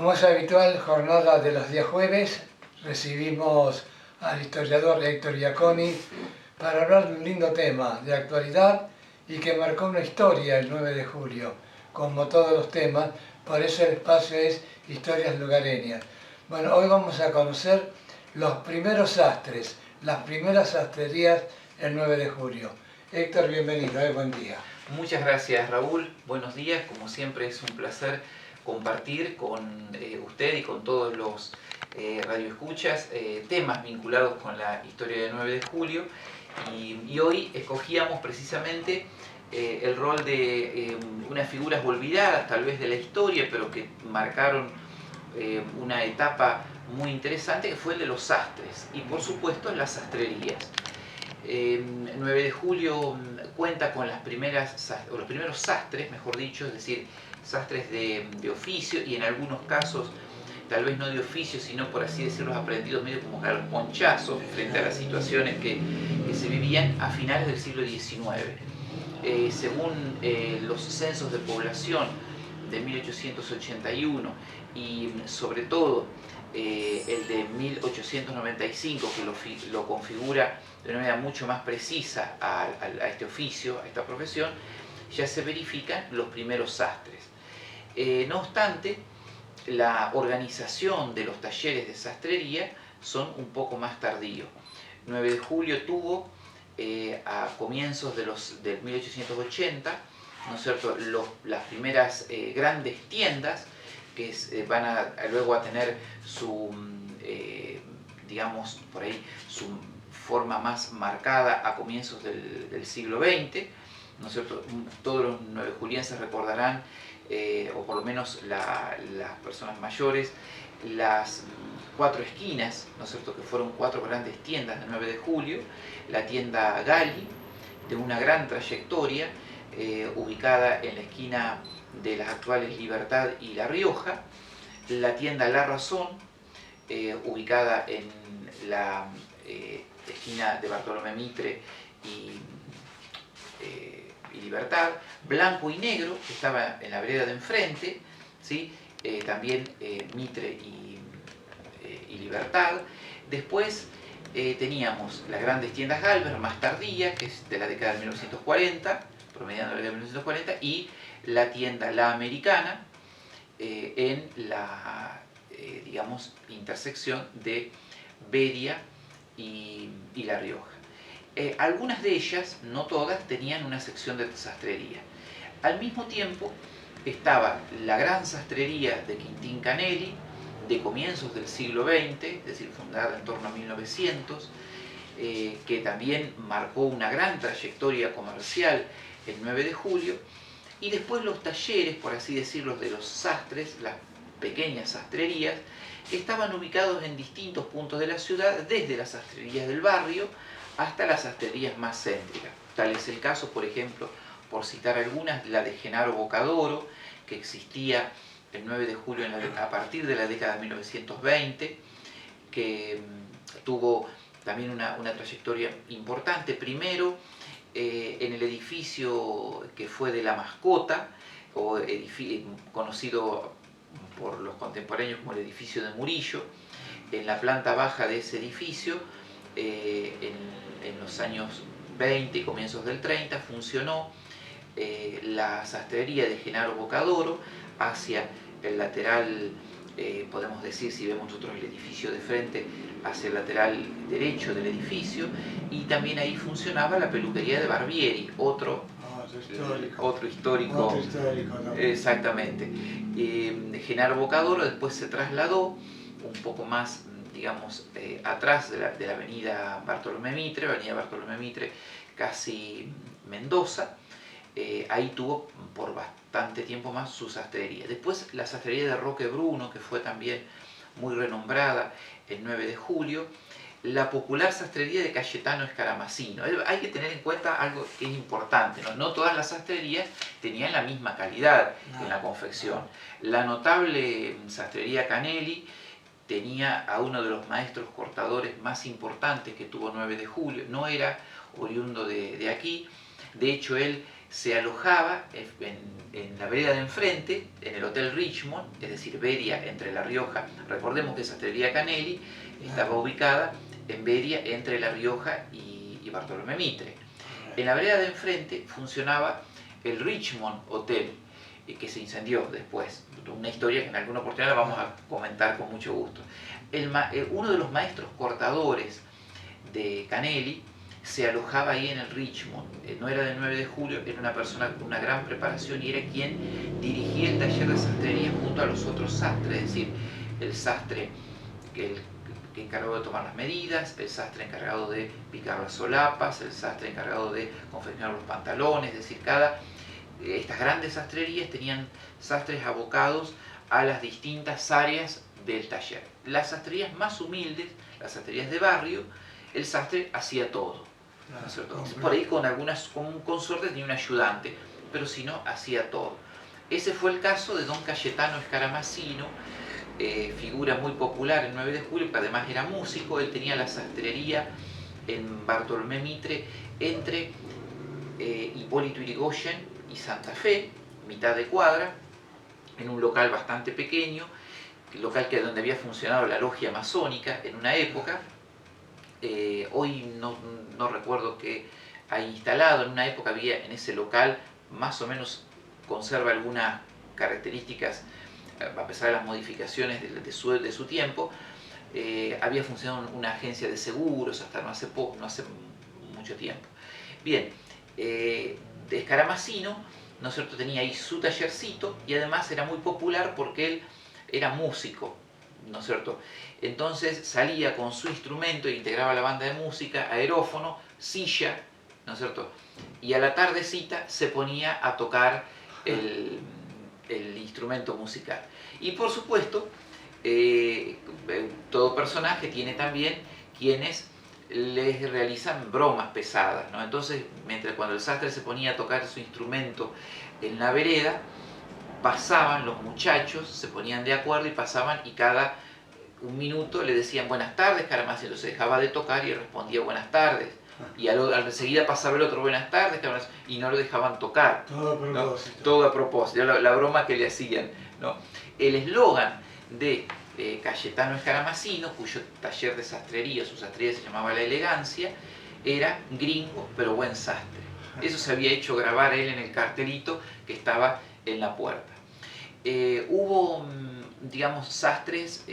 Como es habitual, jornada de los días jueves, recibimos al historiador Héctor Giaconi para hablar de un lindo tema de actualidad y que marcó una historia el 9 de julio. Como todos los temas, por eso el espacio es Historias Lugareñas. Bueno, hoy vamos a conocer los primeros sastres, las primeras sastrerías el 9 de julio. Héctor, bienvenido, buen día. Muchas gracias, Raúl. Buenos días. Como siempre es un placer compartir con usted y con todos los radioescuchas temas vinculados con la historia del 9 de julio. Y hoy escogíamos precisamente el rol de unas figuras olvidadas tal vez de la historia, pero que marcaron una etapa muy interesante, que fue el de los sastres y por supuesto las sastrerías. 9 de julio cuenta con los primeros sastres, mejor dicho, es decir, sastres de oficio y en algunos casos, tal vez no de oficio, sino por así decirlo, aprendidos medio como ponchazos frente a las situaciones que se vivían a finales del siglo XIX. Según los censos de población de 1881 y sobre todo el de 1895, que lo configura de una manera mucho más precisa a este oficio, a esta profesión, ya se verifican los primeros sastres. No obstante, la organización de los talleres de sastrería son un poco más tardíos. 9 de julio tuvo a comienzos del 1880, ¿no es cierto?, las primeras grandes tiendas que van luego a tener su, digamos, por ahí, su forma más marcada a comienzos del siglo XX, ¿no es cierto? Todos los nuevejulienses recordarán, o por lo menos las personas mayores, las cuatro esquinas, ¿no es cierto?, que fueron cuatro grandes tiendas del 9 de julio, la tienda Gali, de una gran trayectoria, ubicada en la esquina de las actuales Libertad y La Rioja, la tienda La Razón, ubicada en la esquina de Bartolomé Mitre y Libertad, Blanco y Negro, que estaba en la vereda de enfrente, ¿sí? También Mitre y Libertad. Después teníamos las grandes tiendas Galver, más tardía, que es de la década de 1940, promediando la década de 1940, y la tienda La Americana, en la, digamos, intersección de Bedia y La Rioja. Algunas de ellas, no todas, tenían una sección de sastrería. Al mismo tiempo estaba la gran sastrería de Quintín Canelli, de comienzos del siglo XX, es decir, fundada en torno a 1900, que también marcó una gran trayectoria comercial el 9 de julio, y después los talleres, por así decirlo, de los sastres, las pequeñas sastrerías, estaban ubicados en distintos puntos de la ciudad, desde las sastrerías del barrio hasta las sastrerías más céntricas. Tal es el caso, por ejemplo, por citar algunas, la de Genaro Bocadoro, que existía el 9 de julio a partir de la década de 1920, que tuvo también una trayectoria importante. Primero, en el edificio que fue de La Mascota, o conocido por los contemporáneos como el edificio de Murillo. En la planta baja de ese edificio, en los años 20 y comienzos del 30, funcionó la sastrería de Genaro Bocadoro hacia el lateral, podemos decir, si vemos nosotros el edificio de frente, hacia el lateral derecho del edificio, y también ahí funcionaba la peluquería de Barbieri, otro histórico, ¿no? Exactamente. Genaro Bocadoro después se trasladó un poco más, digamos, atrás de la avenida Bartolomé Mitre, casi Mendoza. Ahí tuvo por bastante tiempo más su sastrería. Después la sastrería de Roque Bruno, que fue también muy renombrada el 9 de julio. La popular sastrería de Cayetano Escaramacino. Hay que tener en cuenta algo que es importante, ¿no? No todas las sastrerías tenían la misma calidad en la confección. La notable sastrería Canelli tenía a uno de los maestros cortadores más importantes que tuvo 9 de julio. No era oriundo de aquí. De hecho, él se alojaba en la vereda de enfrente, en el Hotel Richmond, es decir, Beria entre La Rioja. Recordemos que Sastrería Canelli estaba ubicada en Beria entre La Rioja y Bartolomé Mitre. En la vereda de enfrente funcionaba el Richmond Hotel, que se incendió después. Una historia que en alguna oportunidad la vamos a comentar con mucho gusto. Uno de los maestros cortadores de Canelli se alojaba ahí en el Richmond. No era del 9 de julio, era una persona con una gran preparación y era quien dirigía el taller de sastrería junto a los otros sastres, es decir, el sastre que encargado de tomar las medidas, el sastre encargado de picar las solapas, el sastre encargado de confeccionar los pantalones, es decir, estas grandes sastrerías tenían sastres abocados a las distintas áreas del taller. Las sastrerías más humildes, las sastrerías de barrio, el sastre hacía todo, ¿no es cierto? Por ahí con suerte tenía un ayudante, pero si no, hacía todo. Ese fue el caso de don Cayetano Escaramacino, figura muy popular en 9 de julio, que además era músico. Él tenía la sastrería en Bartolomé Mitre entre Hipólito Yrigoyen y Santa Fe, mitad de cuadra, en un local bastante pequeño, el local donde había funcionado la logia masónica en una época. Hoy no recuerdo qué ha instalado. En una época había en ese local, más o menos conserva algunas características, a pesar de las modificaciones de su tiempo. Había funcionado una agencia de seguros hasta no hace mucho tiempo. Bien, de Escaramacino, ¿no es cierto?, tenía ahí su tallercito y además era muy popular porque él era músico, ¿no es cierto? Entonces salía con su instrumento e integraba la banda de música, aerófono, silla, ¿no es cierto? Y a la tardecita se ponía a tocar el instrumento musical. Y por supuesto, todo personaje tiene también quienes les realizan bromas pesadas, ¿no? Entonces, cuando el sastre se ponía a tocar su instrumento en la vereda, pasaban los muchachos, se ponían de acuerdo y pasaban, y cada un minuto le decían buenas tardes, Escaramacino. Se dejaba de tocar y respondía buenas tardes. Y al seguida pasaba el otro buenas tardes, y no lo dejaban tocar. Todo a propósito. ¿No? Todo a propósito, la broma que le hacían, ¿no? El eslogan de Cayetano Escaramacino, cuyo taller de sastrería, su sastrería se llamaba La Elegancia, era gringo pero buen sastre. Eso se había hecho grabar él en el cartelito que estaba en la puerta. Hubo, digamos, sastres,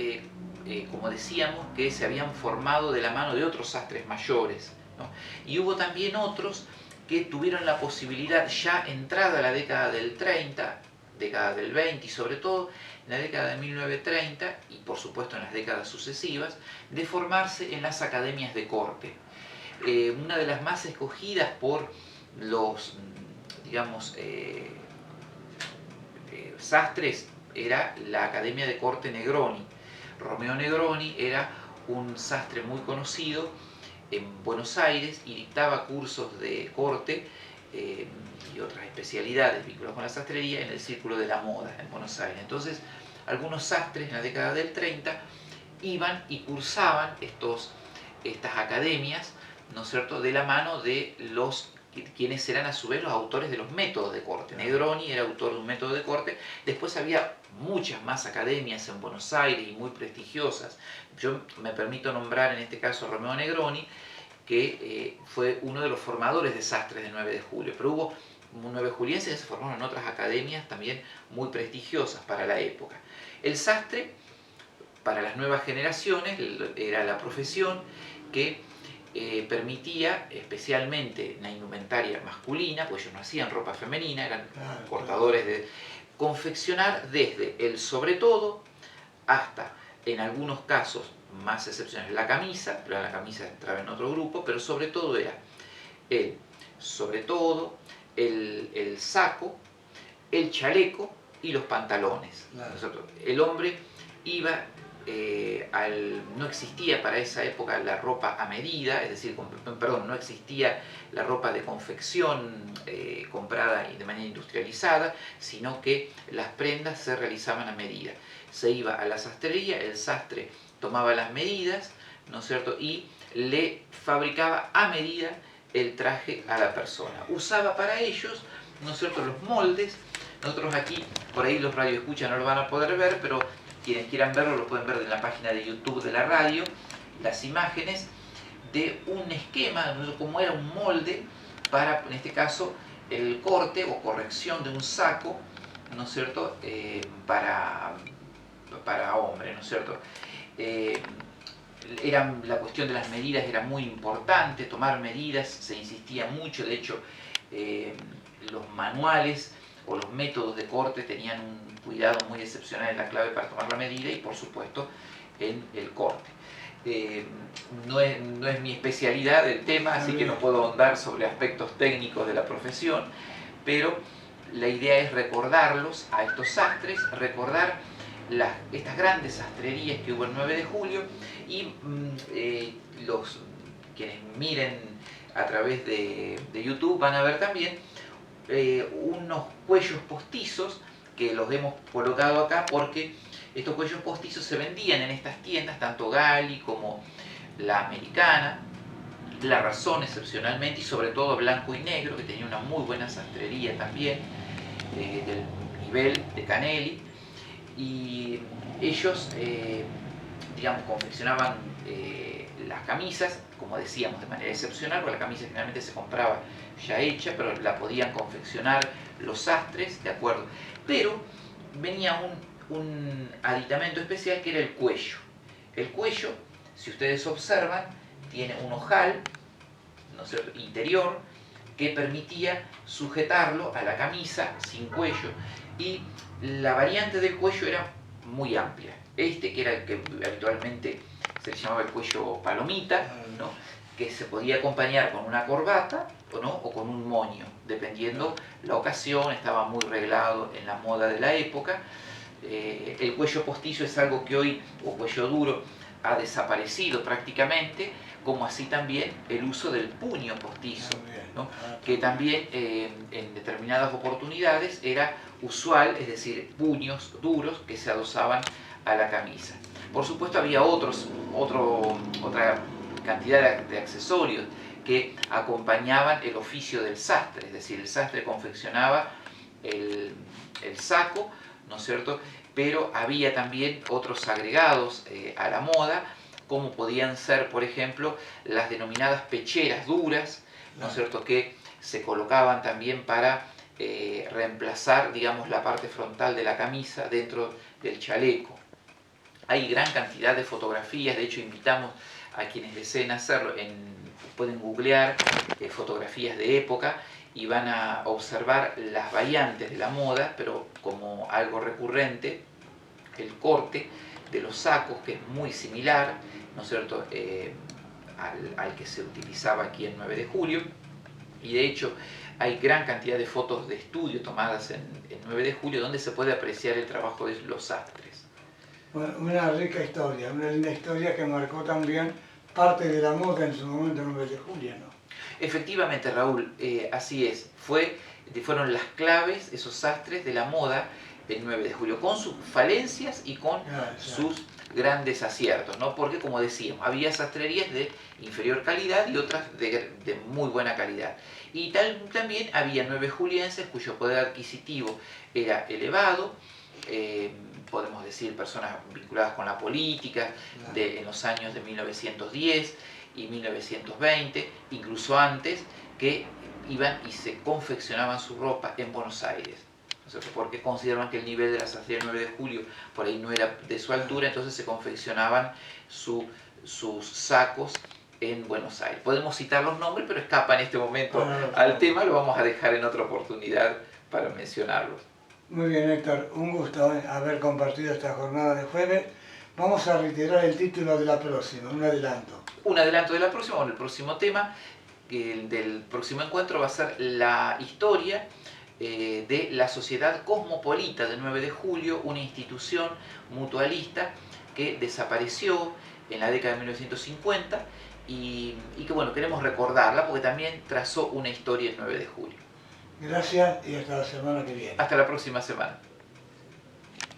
como decíamos, que se habían formado de la mano de otros sastres mayores, ¿no? Y hubo también otros que tuvieron la posibilidad, ya entrada la década del 30, década del 20 y sobre todo en la década de 1930 y por supuesto en las décadas sucesivas, de formarse en las academias de corte. Una de las más escogidas por los, digamos, sastres era la Academia de Corte Negroni. Romeo Negroni era un sastre muy conocido en Buenos Aires y dictaba cursos de corte y otras especialidades vinculadas con la sastrería en el Círculo de la Moda en Buenos Aires. Entonces, algunos sastres en la década del 30 iban y cursaban estas academias, ¿no es cierto?, de la mano de quienes eran a su vez los autores de los métodos de corte. Negroni era autor de un método de corte. Después había muchas más academias en Buenos Aires y muy prestigiosas. Yo me permito nombrar en este caso a Romeo Negroni, que fue uno de los formadores de sastres de 9 de julio. Pero hubo 9 julienses que se formaron en otras academias también muy prestigiosas para la época. El sastre, para las nuevas generaciones, era la profesión que permitía, especialmente en la indumentaria masculina, pues ellos no hacían ropa femenina, eran cortadores de confeccionar desde el sobre todo hasta, en algunos casos más excepcionales, la camisa, pero la camisa entraba en otro grupo, pero sobre todo era el sobre todo, el saco, el chaleco y los pantalones. Claro. El hombre iba no existía para esa época la ropa a medida, es decir, no existía la ropa de confección comprada de manera industrializada, sino que las prendas se realizaban a medida. Se iba a la sastrería, el sastre tomaba las medidas, ¿no es cierto?, y le fabricaba a medida el traje a la persona. Usaba para ellos ¿no es cierto?, los moldes. Nosotros aquí, por ahí los radioescuchas no lo van a poder ver, pero quienes quieran verlo lo pueden ver en la página de YouTube de la radio, las imágenes de un esquema, como era un molde para, en este caso, el corte o corrección de un saco, ¿no es cierto?, para hombre, ¿no es cierto? La cuestión de las medidas era muy importante, tomar medidas, se insistía mucho, de hecho, los manuales o los métodos de corte tenían un cuidado muy excepcional en la clave para tomar la medida y, por supuesto, en el corte. No es mi especialidad el tema, así que no puedo ahondar sobre aspectos técnicos de la profesión, pero la idea es recordarlos a estos sastres, recordar estas grandes sastrerías que hubo el 9 de julio y quienes miren a través de YouTube van a ver también unos cuellos postizos que los hemos colocado acá porque estos cuellos postizos se vendían en estas tiendas, tanto Gali como la americana, La Razón excepcionalmente y sobre todo Blanco y Negro, que tenía una muy buena sastrería también, del nivel de Canelli, y ellos, digamos, confeccionaban las camisas, como decíamos, de manera excepcional, porque la camisa generalmente se compraba ya hecha, pero la podían confeccionar los sastres, ¿de acuerdo? Pero venía un aditamento especial que era el cuello. El cuello, si ustedes observan, tiene un ojal, ¿no es cierto?, interior, que permitía sujetarlo a la camisa sin cuello, y la variante del cuello era muy amplia. Que era el que habitualmente se le llamaba el cuello palomita, ¿no?, que se podía acompañar con una corbata, ¿no?, o con un moño, dependiendo la ocasión, estaba muy reglado en la moda de la época. El cuello postizo es algo que hoy, o cuello duro, ha desaparecido prácticamente, como así también el uso del puño postizo, ¿no?, que también en determinadas oportunidades era usual, es decir, puños duros que se adosaban a la camisa. Por supuesto había otra cantidad de accesorios que acompañaban el oficio del sastre, es decir, el sastre confeccionaba el saco, ¿no es cierto?, pero había también otros agregados a la moda, como podían ser, por ejemplo, las denominadas pecheras duras, ¿no es cierto?, que se colocaban también para reemplazar, digamos, la parte frontal de la camisa dentro del chaleco. Hay gran cantidad de fotografías, de hecho invitamos a quienes deseen hacerlo, pueden googlear fotografías de época y van a observar las variantes de la moda, pero como algo recurrente, el corte de los sacos, que es muy similar, ¿no es cierto?, al que se utilizaba aquí el 9 de julio, y de hecho hay gran cantidad de fotos de estudio tomadas en el 9 de julio donde se puede apreciar el trabajo de los sastres. Bueno, una rica historia, una linda historia que marcó también parte de la moda en su momento, el 9 de julio, ¿no? Efectivamente, Raúl, así es. Fueron las claves, esos sastres de la moda del 9 de julio, con sus falencias y con sus grandes aciertos, ¿no? Porque, como decíamos, había sastrerías de inferior calidad y otras de muy buena calidad. Y también había 9 julienses cuyo poder adquisitivo era elevado, podemos decir personas vinculadas con la política, en los años de 1910 y 1920, incluso antes, que iban y se confeccionaban su ropa en Buenos Aires, ¿no? Porque consideraban que el nivel de la sastrería 9 de julio por ahí no era de su altura, entonces se confeccionaban sus sacos en Buenos Aires. Podemos citar los nombres, pero escapa en este momento al tema, lo vamos a dejar en otra oportunidad para mencionarlos. Muy bien, Héctor, un gusto haber compartido esta jornada de jueves. Vamos a reiterar el título de la próxima, un adelanto. Un adelanto de la próxima, bueno, el próximo tema del próximo encuentro va a ser la historia de la Sociedad Cosmopolita del 9 de julio, una institución mutualista que desapareció en la década de 1950 y que, bueno, queremos recordarla porque también trazó una historia el 9 de julio. Gracias y hasta la semana que viene. Hasta la próxima semana.